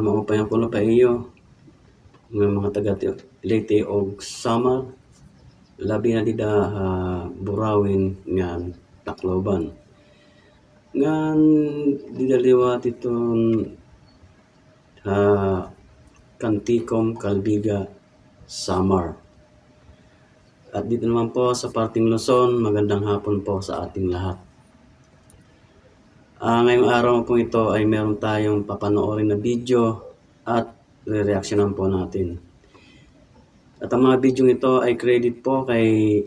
maupayang pulo pa iyo ng mga taga Leyte og Samar, labi na dida burawin nga Tacloban. Ngan didaliwat iton Kantikom, Calbiga, Samar. At dito naman po sa parting Luzon, magandang hapon po sa ating lahat. Ngayong araw po ito ay meron tayong papanoorin na video at re-reactionan po natin. At ang mga video ito ay credit po kay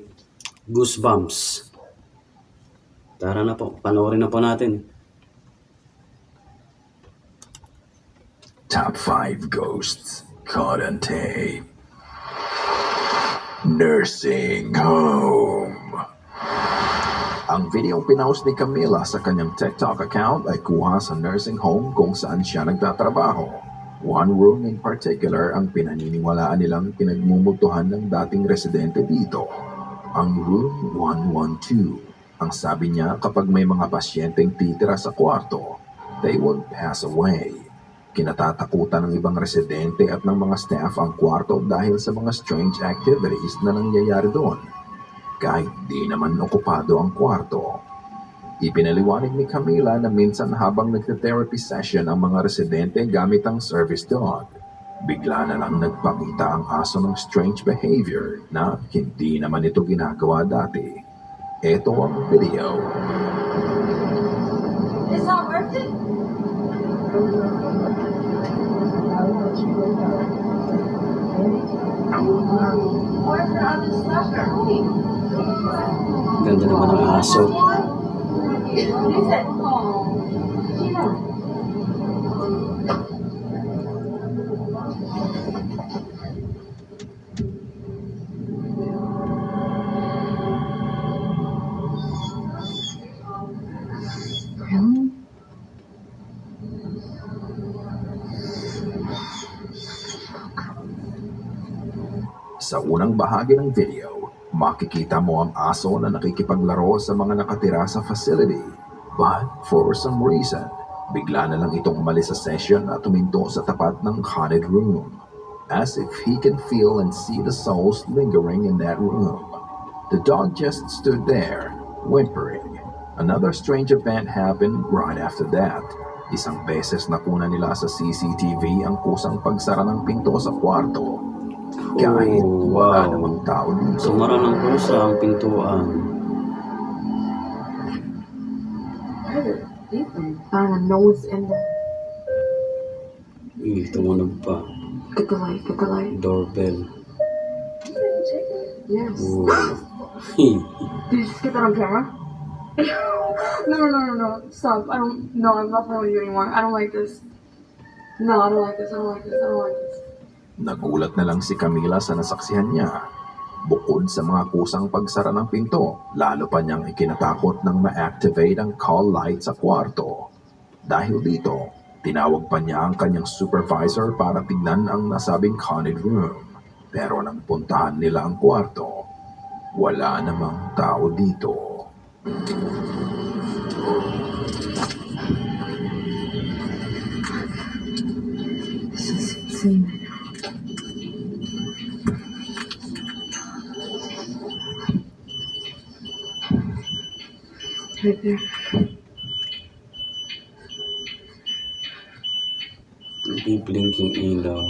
Goosebumps. Tara na po, panoorin na po natin. Top 5 ghosts caught on tape. Nursing home. Ang videong pinost ni Camila sa kanyang TikTok account ay kuha sa nursing home kung saan siya nagtatrabaho. One room in particular ang pinaniniwalaan nilang pinagmumutuhan ng dating residente dito. Ang room 112. Ang sabi niya kapag may mga pasyenteng titira sa kwarto, they would pass away. Kinatatakutan ng ibang residente at ng mga staff ang kwarto dahil sa mga strange activities na nangyayari doon. Kahit di naman okupado ang kwarto. Ipinaliwanag ni Camila na minsan habang nagte-therapy session ang mga residente gamit ang service dog, bigla na lang nagpakita ang aso ng strange behavior na hindi naman ito ginagawa dati. Ito ang video. It's not working? Where's the other slasher? Ganda naman ng aso. Listen. Really? Sa unang bahagi ng video, makikita mo ang aso na nakikipaglaro sa mga nakatira sa facility. But for some reason, bigla na lang itong umalis sa session at tuminto sa tapat ng haunted room. As if he can feel and see the souls lingering in that room. The dog just stood there, whimpering. Another strange event happened right after that. Isang beses nakuna nila sa CCTV ang kusang pagsara ng pinto sa kwarto. Kahit wala namang tao dito. Sumara ng pusa ang pintuan. Nose in the... Tumunog pa. Get the light, get the light. Doorbell. Yes. Ooh. Did you just get that on camera? No. Stop. No, I'm not playing with you anymore. I don't like this. No, I don't like this. Nagulat na lang si Camila sa nasaksihan niya. Bukod sa mga kusang pagsara ng pinto, lalo pa niyang ikinatakot nang ma-activate ang call light sa kwarto. Dahil dito, tinawag pa niya ang kanyang supervisor para tignan ang nasabing haunted room. Pero nang puntahan nila ang kwarto, wala namang tao dito. This is insane. Right there. Hindi blinking ilaw.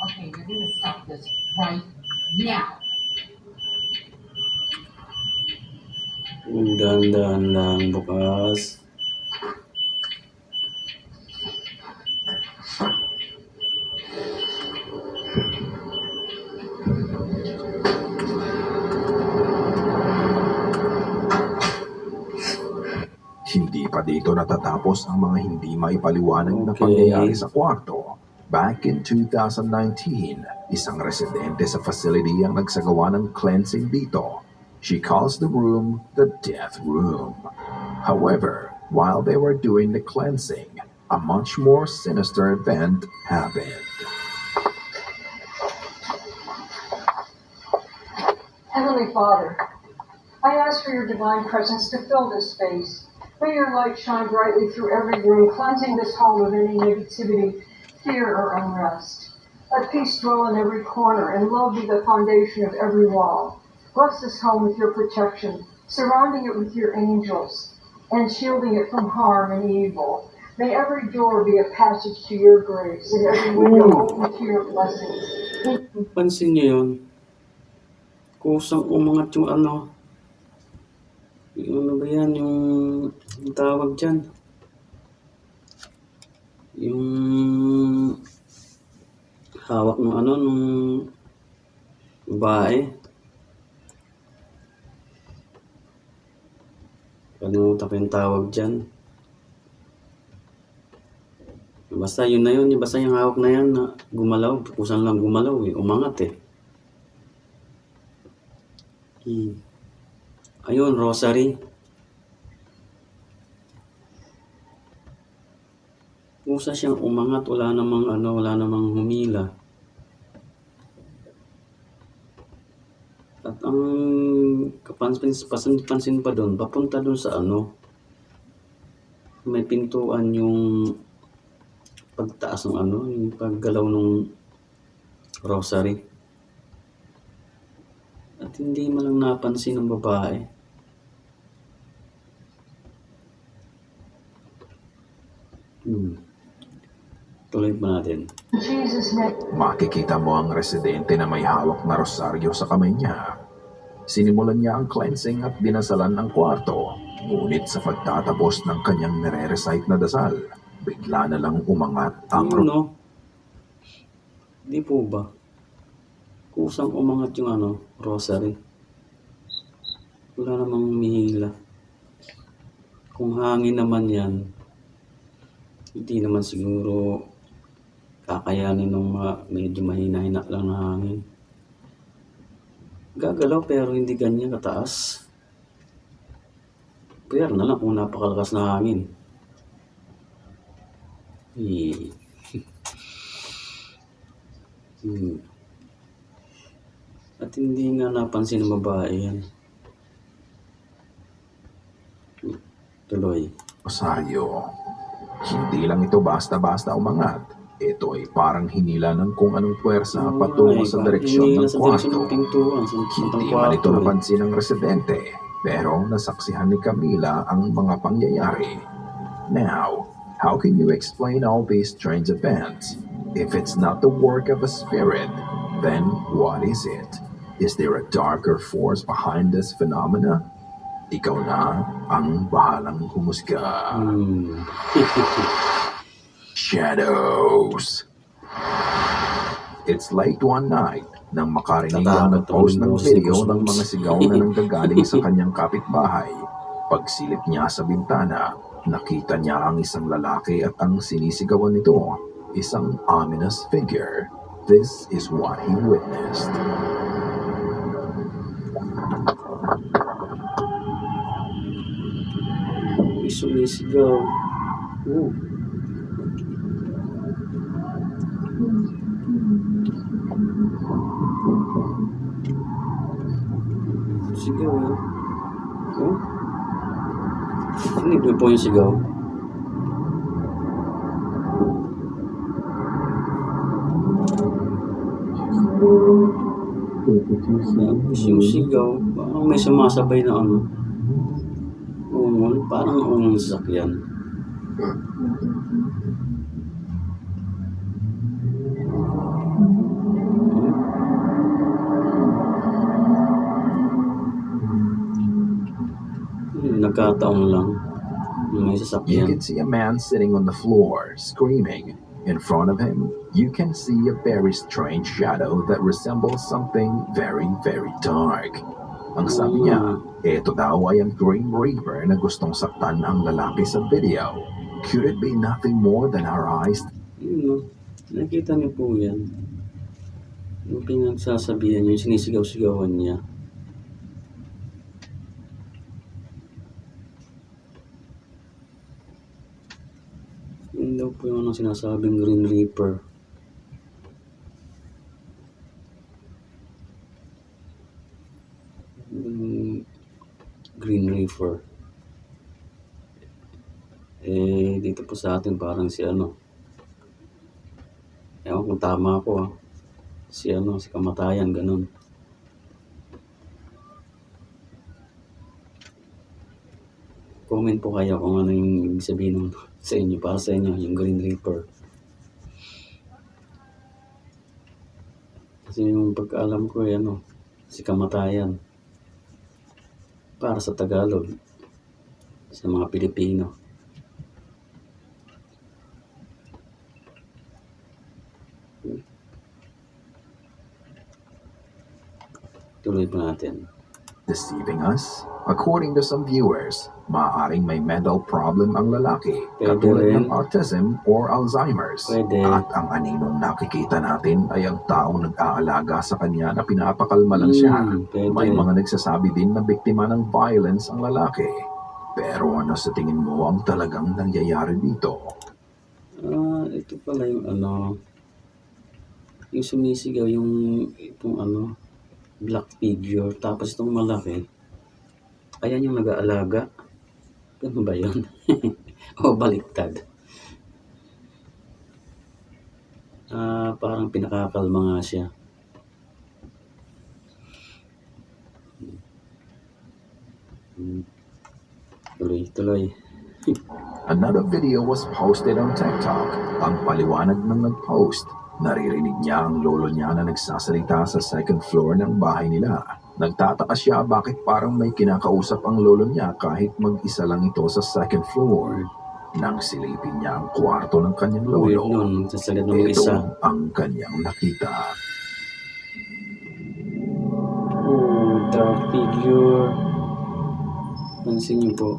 Okay, you're gonna stop this right now. Dahan-dahan lang bukas. Hindi pa dito natatapos ang mga hindi maipaliwanag na pangyayari sa kwarto. Back in 2019, isang residente sa facility ang nagsagawa ng cleansing dito. She calls the room the death room. However, while they were doing the cleansing, a much more sinister event happened. Heavenly Father, I ask for your divine presence to fill this space. May your light shine brightly through every room, cleansing this home of any negativity, fear or unrest. Let peace dwell in every corner, and love be the foundation of every wall. Bless this home with your protection, surrounding it with your angels, and shielding it from harm and evil. May every door be a passage to your grace, and every window open to your blessings. Pansin niyo yun? Kusang umangat yung ano. Yung ano ba yan? Yung tawag dyan. Yung hawak ng ano, nung babae. Kalimutan ko yung tawag dyan. Basta yun na yun. Basta yung hawak na yan na gumalaw. Kusang lang gumalaw eh. Umangat eh. Ayun, rosary. Kusa siyang umangat. Wala namang humila. At ang pansin pa doon, papunta doon sa ano, may pintuan yung pagtaas ng ano, yung paggalaw ng rosary. At hindi man lang napansin ng babae. Tuloy pa natin. In Jesus' name. Makikita mo ang residente na may hawak na rosaryo sa kamay niya. Sinimulan niya ang cleansing at dinasalan ang kwarto. Ngunit sa pagtatapos ng kanyang nire-recite na dasal, bigla na lang umangat ang Yun, no? Di po ba? Kusang umangat yung ano, rosary. Wala namang humihila. Kung hangin naman yan, hindi naman siguro kakayanin ng medyo mahina-hina lang na hangin. Gagalaw pero hindi ganyan kataas. Pero na lang kung napakalakas na hangin. At hindi nga napansin ng babae yan. Tuloy. rosaryo. Hindi lang ito basta-basta umangat. Ito ay parang hinila ng kung anong puwersa patungo sa direksyon ng kwarto. Pintuan, Hindi man ito napansin ng residente, pero nasaksihan ni Camila ang mga pangyayari. Now, how can you explain all these strange events? If it's not the work of a spirit, then what is it? Is there a darker force behind this phenomena? Ikaw na ang bahalang humusga. Shadows. It's late one night nang makarinig ang nag-post ng video ng mga sigaw na nanggagaling sa kanyang kapitbahay. Pagsilip niya sa bintana, nakita niya ang isang lalaki at ang sinisigawan nito, isang ominous figure. This is what he witnessed. Sumisigaw. Sigaw eh. Oh? Hindi po yung sigaw. Tapos yung sigaw, parang may sumasabay na ano. Ungol, parang ungol sa sakyan. Nagkataon lang. May You sasakyan. can see a man sitting on the floor, screaming. In front of him, you can see a very strange shadow that resembles something very, very dark. Ang sabi niya, ito daw ay ang Grim Reaper na gustong saktan ang lalaki sa video. Could it be nothing more than our eyes? Yun no. Nakita niyo po yan. Yung pinagsasabihan niya, yung sinisigaw-sigawan niya. Yun daw po yung sinasabing Green Reaper. Green Reaper. Dito po sa atin parang si ano. Ewan kung tama ako ah. Si kamatayan, ganun. Comment po kayo kung ano yung ibig sabihin nun sa inyo, para sa inyo, yung Green Reaper. Kasi yung pagkaalam ko si kamatayan. Para sa Tagalog, sa mga Pilipino. Tuloy pa natin. Deceiving us? According to some viewers, maaaring may mental problem ang lalaki, Pwede katulad rin. ng autism or Alzheimer's. Pwede. At ang aninong nakikita natin ay ang taong nag-aalaga sa kanya na pinapakalma lang siya. Pwede. May mga nagsasabi din na biktima ng violence ang lalaki. Pero ano sa tingin mo ang talagang nangyayari dito? Ito pala yung yung sumisigaw, itong black figure, tapos itong malaki, ayan yung nag-aalaga. Ano ba yun? O baliktad. Parang pinakakalma nga siya. Tuloy. Another video was posted on TikTok. Ang paliwanag ng nag-post, naririnig niya ang lolo niya na nagsasalita sa second floor ng bahay nila. Nagtataka siya bakit parang may kinakausap ang lolo niya kahit mag-isa lang ito sa second floor. Nang silipin niya ang kwarto ng kanyang Weird lolo, nun, sasalit ng isa. ito ang kanyang nakita. Dark figure. Pansin niyo po.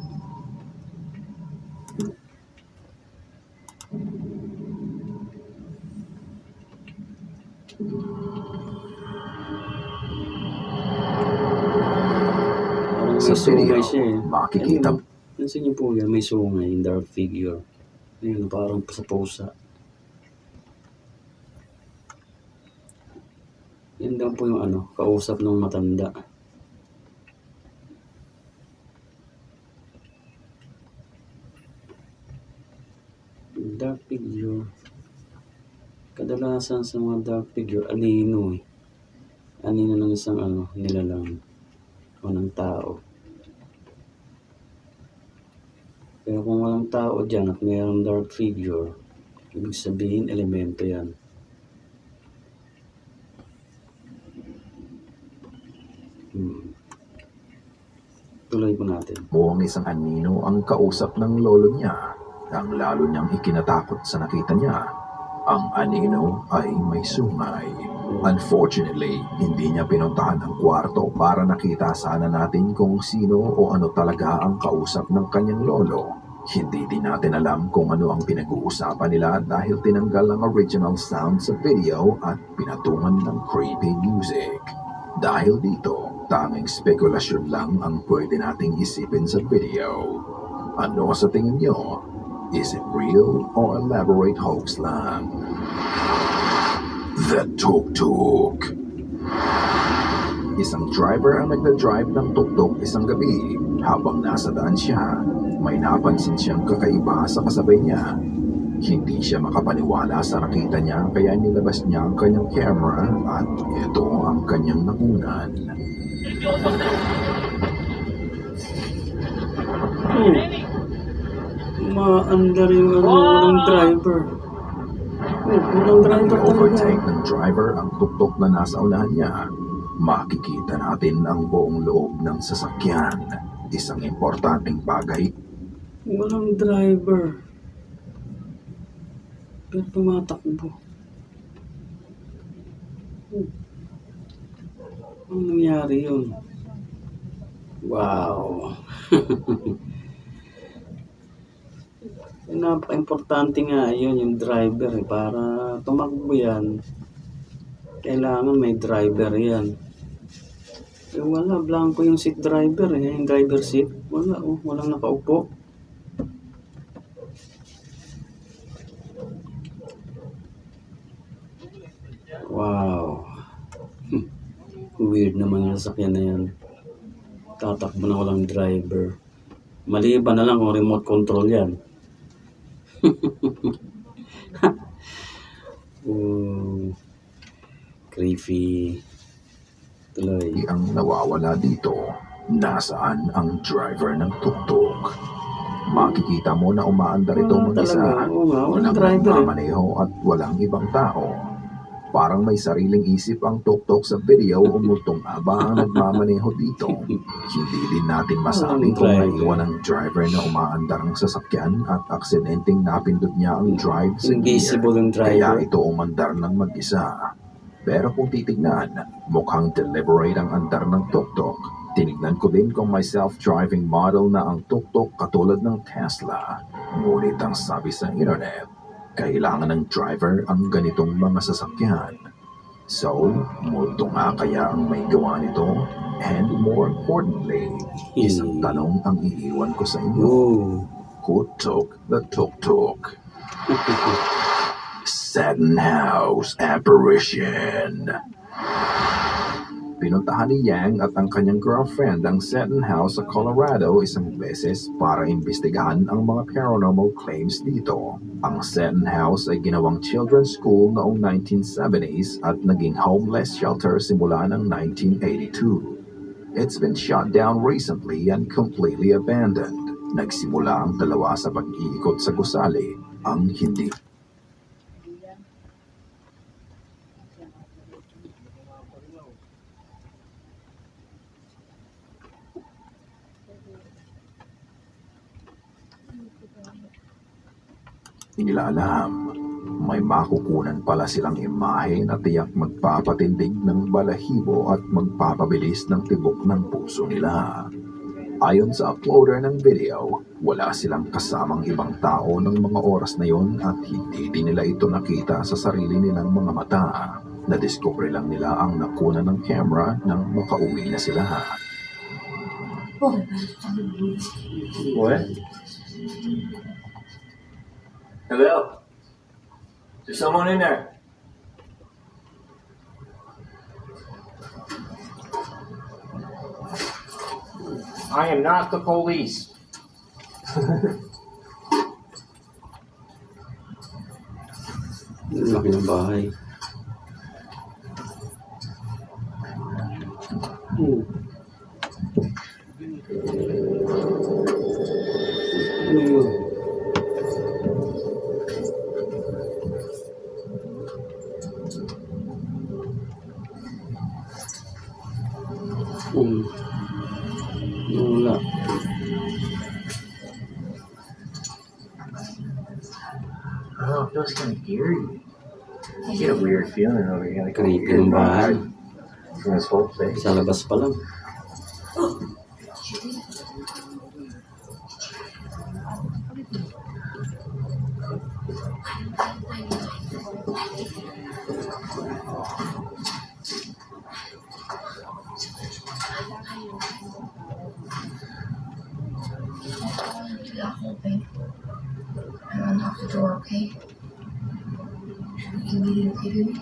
Parang Sa may sungay video, siya eh. makikita Pansin niyo po yan, may sungay, yung dark figure. Ayun, parang sa pusa. Yan daw po yung kausap ng matanda. Dark figure. Kadalasan sa mga dark figure, anino eh. Anino ng isang nilalang o ng tao. Pero kung walang tao dyan at mayroong dark figure, ibig sabihin elemento yan. Tuloy po natin. mo ang isang anino ang kausap ng lolo niya. Ang lalo niyang ikinatakot sa nakita niya. Ang anino ay may sungay. Unfortunately, hindi niya pinuntahan ang kwarto para nakita sana natin kung sino o ano talaga ang kausap ng kanyang lolo. Hindi din natin alam kung ano ang pinag-uusapan nila dahil tinanggal ang original sound sa video at pinatungan ng creepy music. Dahil dito, tanging spekulasyon lang ang pwede nating isipin sa video. Ano sa tingin niyo? Is it real or elaborate hoax lang? The Tuk-Tuk. Isang driver ang nagda-drive ng tuk-tuk isang gabi. Habang nasa daan siya, may napansin siyang kakaiba sa kasabay niya. Hindi siya makapaniwala sa nakita niya kaya nilabas niya ang kanyang camera at ito ang kanyang nakunan. Maandar yung walang driver. Walang Nang driver i-overtake talaga. ng driver ang tuk-tuk na nasa unahan niya, makikita natin ang buong loob ng sasakyan. Isang importanteng bagay. Walang driver. Pero tumatakbo. Anong nangyari yun? Wow. Napaka-importante nga yun, yung driver eh. Para tumakbo yan, kailangan may driver yan. Eh wala, blanco yung seat driver eh. Yung driver seat, walang nakaupo. Wow. Weird naman yung sasakyan na yan. Tatakbo na walang driver. Maliban na lang kung remote control yan. Creepy. Tuloy. ang nawawala dito. Nasaan ang driver ng tuktok? Makikita mo na umaandar ito Wala mag-isa. talaga. Oo nga, walang Walang driver eh. nagmamaneho at walang ibang tao. Parang may sariling isip ang tuktok sa video o multong aba ang nagmamaneho dito. Hindi din natin masabi Walang kung driver. naiwan ng driver na umaandar ang sasakyan at aksidenteng napindot niya ang drive sa gear. Invisible ang Kaya driver. ito umandar ng mag-isa. Pero kung titignan, mukhang deliberate ang andar ng tuktok. Tinignan ko din kung may self-driving model na ang tuktok katulad ng Tesla. Ngunit ang sabi sa internet, kailangan ng driver ang ganitong mga sasakyan. So, multo nga kaya ang may gawa nito? And more importantly, isang tanong ang iiwan ko sa inyo. Oh. Who took the tuk-tuk? Satin House Apparition. Pinuntahan ni Yang at ang kanyang girlfriend ang Satin House sa Colorado isang beses para imbestigahan ang mga paranormal claims dito. Ang Satin House ay ginawang children's school noong 1970s at naging homeless shelter simula ng 1982. It's been shut down recently and completely abandoned. Nagsimula ang dalawa sa pag-iikot sa gusali, ang hindi nila alam. May makukunan pala silang imahe na tiyak magpapatindig ng balahibo at magpapabilis ng tibok ng puso nila. Ayon sa uploader ng video, wala silang kasamang ibang tao ng mga oras na yon at hindi din nila ito nakita sa sarili nilang mga mata. Nadiskubre lang nila ang nakuna ng camera nang makauwi na sila. What? Hello? Is there someone in there? I am not the police. Laki ng bahay. Ano yun? Wala. Oh, it feels kind of eerie. I get a weird feeling over here. Like Creepy I'm ng bahay. from this whole place. Sa labas pa lang. Do that whole thing. And unlock the door, okay? We can meet in the living room.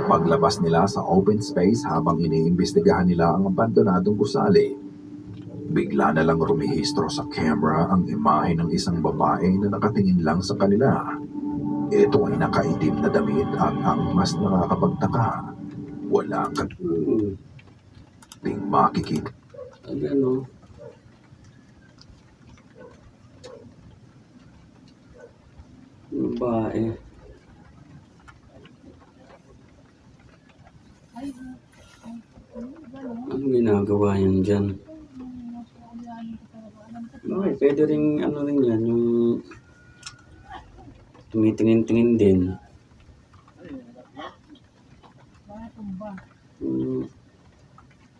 Paglabas nila sa open space habang iniimbestigahan nila ang abandonadong gusali, bigla na lang rumihistro sa camera ang imahe ng isang babae na nakatingin lang sa kanila. Ito ay nakaitim na damit at ang mas nakakapagtaka, wala kang makikita. Ano? Babae. Anong ginagawa yan dyan? Okay, pwede rin ano rin yan, yung tumitingin-tingin din.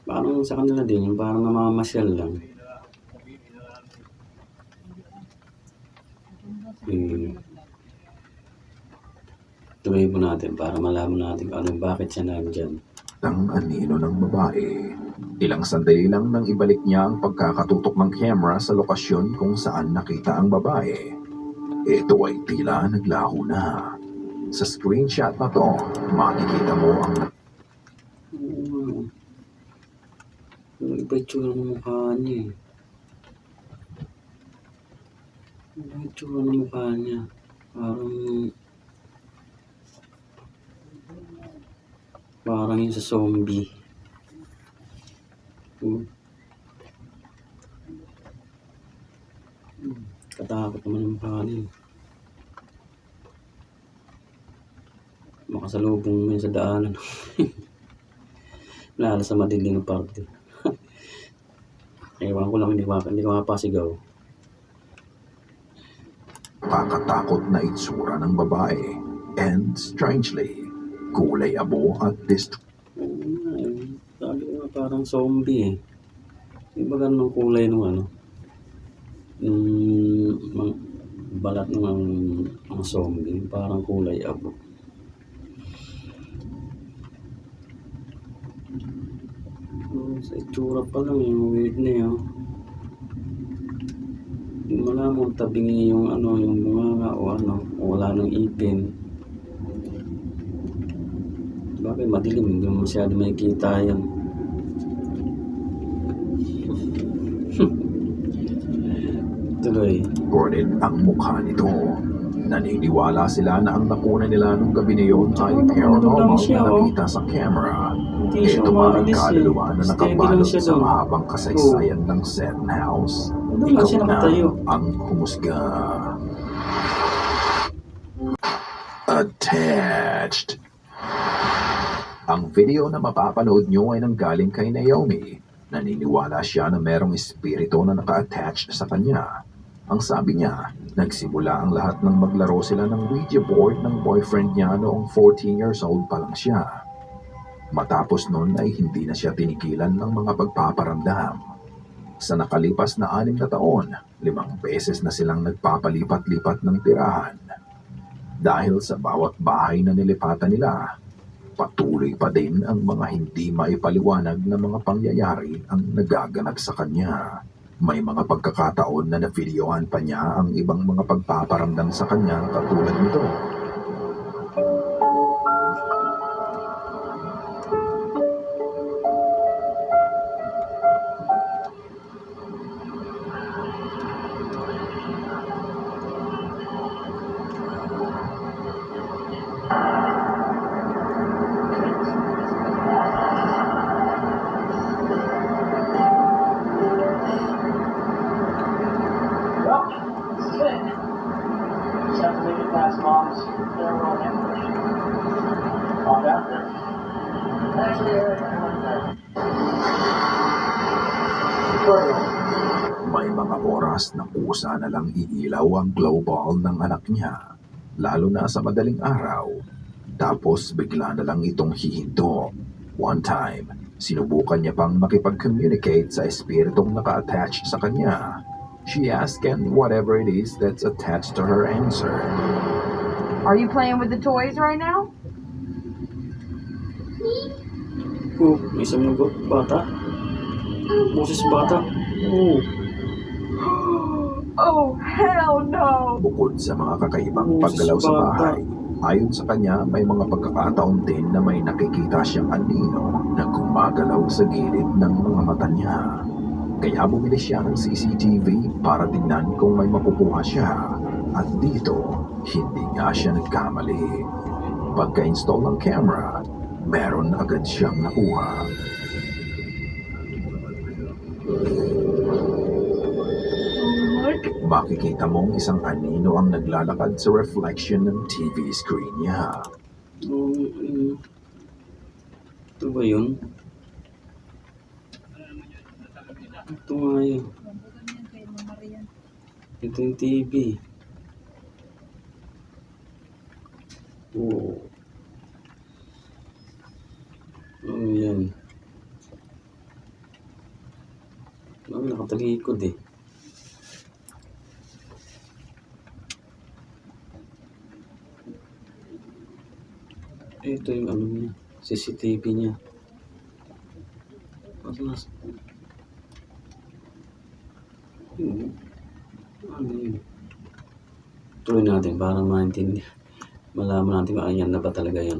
Parang sa kanila din, yung parang namamasyal lang. Tuloy po natin para malaman natin kung bakit siya nandyan. Ang anino ng babae. Ilang sandali lang nang ibalik niya ang pagkakatutok ng camera sa lokasyon kung saan nakita ang babae. Ito ay tila naglaho na. Sa screenshot na to, makikita mo ang Yung iba itsura ng mukha niya eh. Iba itsura ng mukha niya. Parang, parang yung sa zombie. Katakot naman yung kanin. Makasalubong mo yun sa daanan. Lalo sa madilim na parte. Ewan ko lang, hindi ko mapasigaw. Kakatakot na itsura ng babae. And strangely, kulay abo at Sabi ko nga parang zombie eh. Yung ba ganun ang kulay nung ano? Yung balat ng mga zombie. Parang kulay abo. Sa itsura pa lang yung weird na yun. Wala mong tabingi yung ano, yung mga o ano, wala nang ipin. Bakit madilim, hindi mo masyado makikita yan. Tuloy. distorted ang mukha nito. Naniniwala sila na ang nakuna nila nung gabi na yun ay paranormal na nakita sa camera. Hindi siya Ito ba ang umalis eh. kaluluwa na Steady lang nakabalot siya sa doon. mahabang kasaysayan ng Zen House? Doon lang siya nakatayo. ang humusga. Attached. Ang video na mapapanood nyo ay nanggaling kay Naomi. Naniniwala siya na merong espiritu na naka-attach sa kanya. Ang sabi niya, nagsimula ang lahat ng maglaro sila ng Ouija board ng boyfriend niya noong 14 years old pa lang siya. Matapos nun ay hindi na siya tinigilan ng mga pagpaparamdam. Sa nakalipas na 6 na taon, 5 beses na silang nagpapalipat-lipat ng tirahan. Dahil sa bawat bahay na nilipatan nila, patuloy pa din ang mga hindi maipaliwanag na mga pangyayari ang nagaganap sa kanya. May mga pagkakataon na navideohan pa niya ang ibang mga pagpaparamdam sa kanya katulad nito. Well, this is it. Just have to make it past Mom's farewell hamburger. Calm down there. Actually, May mga oras na kusa na lang iilaw ang glow ball ng anak niya, lalo na sa madaling araw. Tapos bigla na lang itong hihinto. One time, sinubukan niya pang makipag-communicate sa espiritong naka-attach sa kanya. She asked and whatever it is that's attached to her answer. Are you playing with the toys right now? Oh, may isang bata. Boses bata. Oh. Oh, hell no! Bukod sa mga kakaibang Oh, paggalaw sa bata. bahay, ayon sa kanya may mga pagkakataon din na may nakikita siyang anino na gumagalaw sa gilid ng mga mata niya. Kaya bumili siya ng CCTV para tingnan kung may makukuha siya. At dito, hindi nga siya nagkamali. Pagka-install ng camera, meron agad siyang nakuha. Makikita mong isang anino ang naglalakad sa reflection ng TV screen niya. Oh, ito ba yun? Ito nga yun. Ito yung TV. Oh. Oh, yan. Oh, nakatalikod eh. Ito yung ano niya, CCTV niya. Mas. Ano yun? Tuloy natin para maintindihan. Malaman natin kung ayan na ba talaga yan.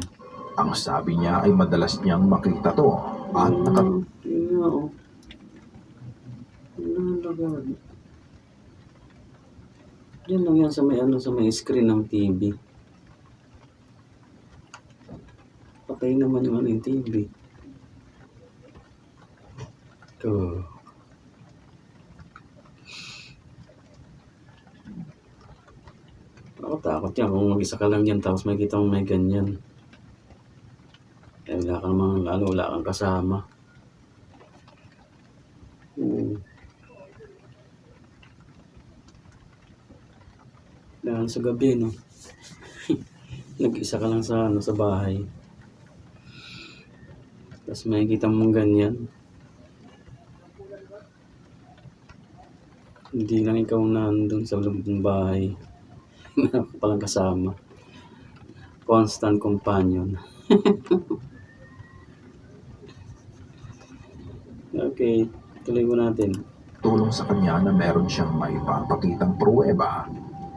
Ang sabi niya ay madalas niyang makita to at Yun nga oh. Nalagad. Yan lang yan sa may ano, sa may screen ng TV. Patay naman yung ano yung TV. Ito. Nakatakot yan kung mag-isa ka lang yan tapos makikita mo may ganyan. Kaya wala kang mga lalo, wala kang kasama. Lalo sa gabi, no? Nag-isa ka lang sa, ano, sa bahay. Tapos makikita mong ganyan. Hindi lang ikaw nandun sa loob ng bahay. Meron ka palang kasama. Constant companion. Okay, tuloy mo natin. Tulong sa kanya na meron siyang maipapakitang pruweba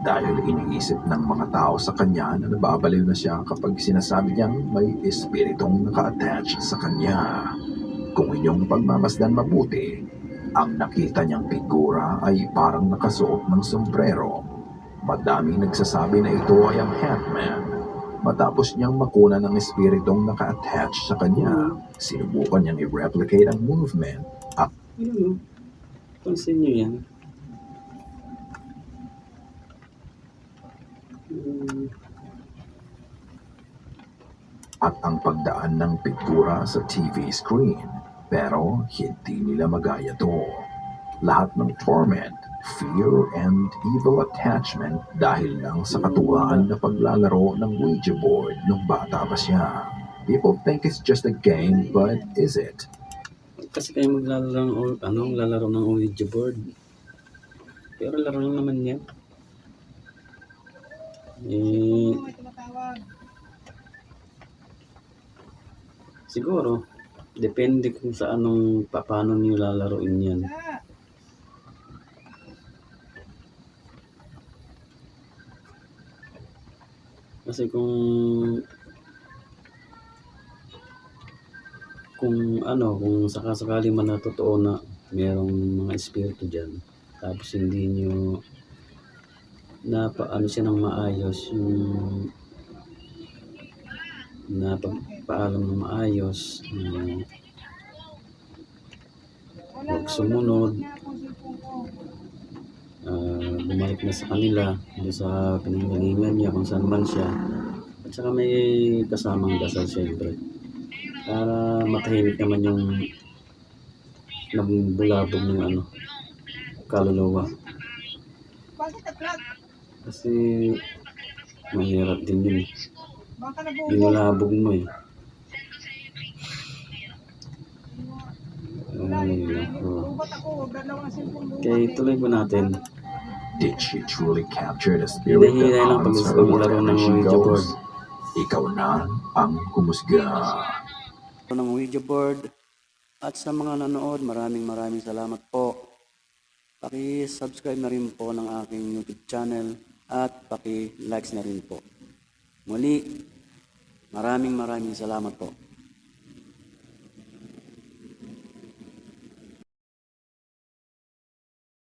dahil iniisip ng mga tao sa kanya na nababaliw na siya kapag sinasabi niyang may espiritong naka-attach sa kanya. Kung inyong pagmamasdan mabuti, ang nakita niyang figura ay parang nakasuot ng sombrero. Madaming nagsasabi na ito ay ang Hatman. Matapos niyang makuna ng espiritong naka-attach sa kanya, sinubukan niyang i-replicate ang movement at Yun, no? Pansin nyo yan. at ang pagdaan ng figura sa TV screen. Pero hindi nila magaya to. Lahat ng torment, fear, and evil attachment dahil lang sa katuwaan na paglalaro ng Ouija board nung bata pa siya. People think it's just a game, but is it? Kasi kayo maglalaro ng lalaro ng Ouija board. Pero laro lang naman yan. Siguro, depende kung sa paano niyo lalaroin yan. Kasi kung sakasakali man na totoo na merong mga espiritu dyan, tapos hindi nyo siya ng maayos, yung napagpaalam ng maayos, huwag sumunod, bumalik na sa kanila, doon sa pinanggalingan niya kung saan man siya, at saka may kasamang dasal siyempre, para matahimik naman yung nabulabog ng kaluluwa. Kasi mahirap din yun. Binulabog mo eh. Ay, nako. Okay, tuloy mo natin. Did she truly capture the spirit that Hinahinay lang pag haunts her maglaro wherever ng she Ouija board. goes? Ikaw na ang humusga. Ng Ouija board. At sa mga nanood, maraming salamat po. Paki-subscribe na rin po ng aking YouTube channel at paki-likes na rin po. Muli, maraming salamat po.